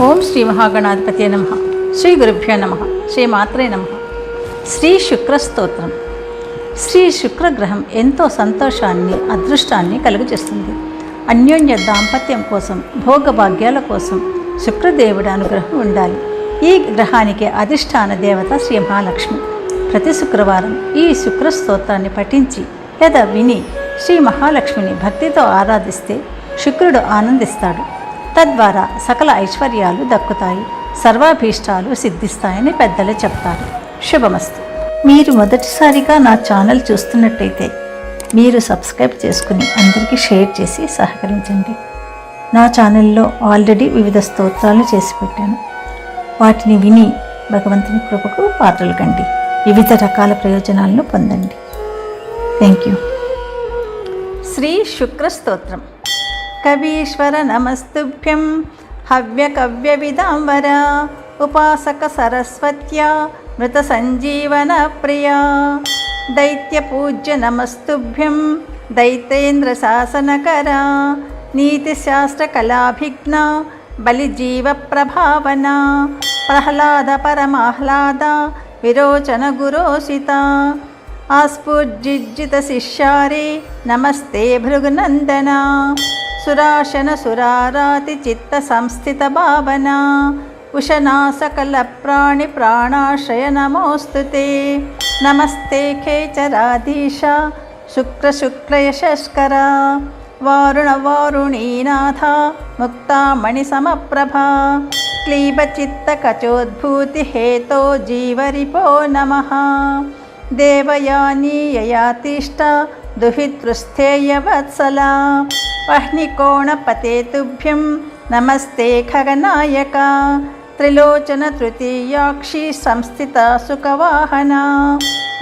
ఓం శ్రీ మహాగణాధిపతి నమః. శ్రీ గురుభ్యో నమః. శ్రీ మాత్రే నమః. శ్రీ శుక్ర స్తోత్రం. శ్రీ శుక్రగ్రహం ఎంతో సంతోషాన్ని, అదృష్టాన్ని కలుగజేస్తుంది. అన్యోన్య దాంపత్యం కోసం, భోగభాగ్యాల కోసం శుక్రదేవుడి అనుగ్రహం ఉండాలి. ఈ గ్రహానికి అధిష్టాన దేవత శ్రీ మహాలక్ష్మి. ప్రతి శుక్రవారం ఈ శుక్ర స్తోత్రాన్ని పఠించి లేదా విని శ్రీ మహాలక్ష్మిని భక్తితో ఆరాధిస్తే శుక్రుడు ఆనందిస్తాడు. తద్వారా సకల ఐశ్వర్యాలు దక్కుతాయి, సర్వాభీష్టాలు సిద్ధిస్తాయని పెద్దలు చెప్తారు. శుభమస్తు. మీరు మొదటిసారిగా నా ఛానల్ చూస్తున్నట్టయితే మీరు సబ్స్క్రైబ్ చేసుకుని అందరికీ షేర్ చేసి సహకరించండి. నా ఛానల్లో ఆల్రెడీ వివిధ స్తోత్రాలు చేసి పెట్టాను. వాటిని విని భగవంతుని కృపకు పాత్రలు కండి. వివిధ రకాల ప్రయోజనాలను పొందండి. Thank you. శ్రీ శుక్ర స్తోత్రం. కవీశ్వర నమస్తుభ్యం హవ్యకవ్య విదాంబర ఉపాసక సరస్వత్యా మృత సంజీవన ప్రియా దైత్య పూజ్య నమస్తుభ్యం దైతేంద్ర శాసనకరా నీతిశాస్త్ర కళాభిజ్ఞ బలిజీవ ప్రభావన ప్రహ్లాద పరమాహ్లాద విరోచన గురోసిత ఆస్ఫుర్జిజిత శిష్యారే నమస్తే భృగునందన సురాశన సురారాతి చిత్త సంస్థిత భావన ఉషనా సకల ప్రాణి ప్రాణాశ్రయ నమోస్తుతే నమస్తే ఖేచరాధీశ శుక్ర శుక్ల యశస్కర వారుణ వారుణీనాథ ముక్తామణి సమప్రభా క్లీబ చిత్త కచోద్భూతి హేతో జీవరిపో నమః దేవయానీయయాతిష్ట దుహితృస్థేయ వత్సలా వహ్నికోణపతే తుభ్యం నమస్తే ఖగనాయక త్రిలోచన తృతీయాక్షి సంస్థిత సుఖవాహన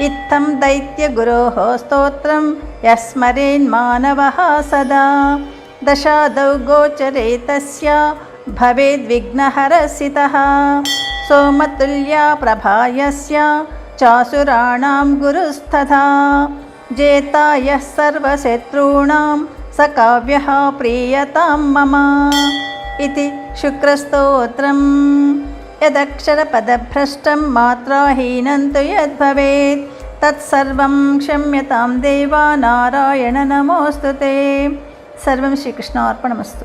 ఇత్థం దైత్య గురోః స్తోత్రం యస్మరేన్మానవః సదా దశాదౌ గోచరే తస్య భవేద్విఘ్నహరసితః సోమతుల్యా ప్రభాయస్య చాసురాణాం గురుస్తథా జేతా యః సర్వశత్రూణాం స కావ్యః ప్రీయతాం మమ ఇతి శుక్రస్తోత్రం. యదక్షరపదభ్రష్టం మాత్రాహీనం తు యద్భవేత్ తత్సర్వం క్షమ్యతాం దేవా నారాయణ నమోస్తుతే. సర్వం శ్రీకృష్ణార్పణమస్తు.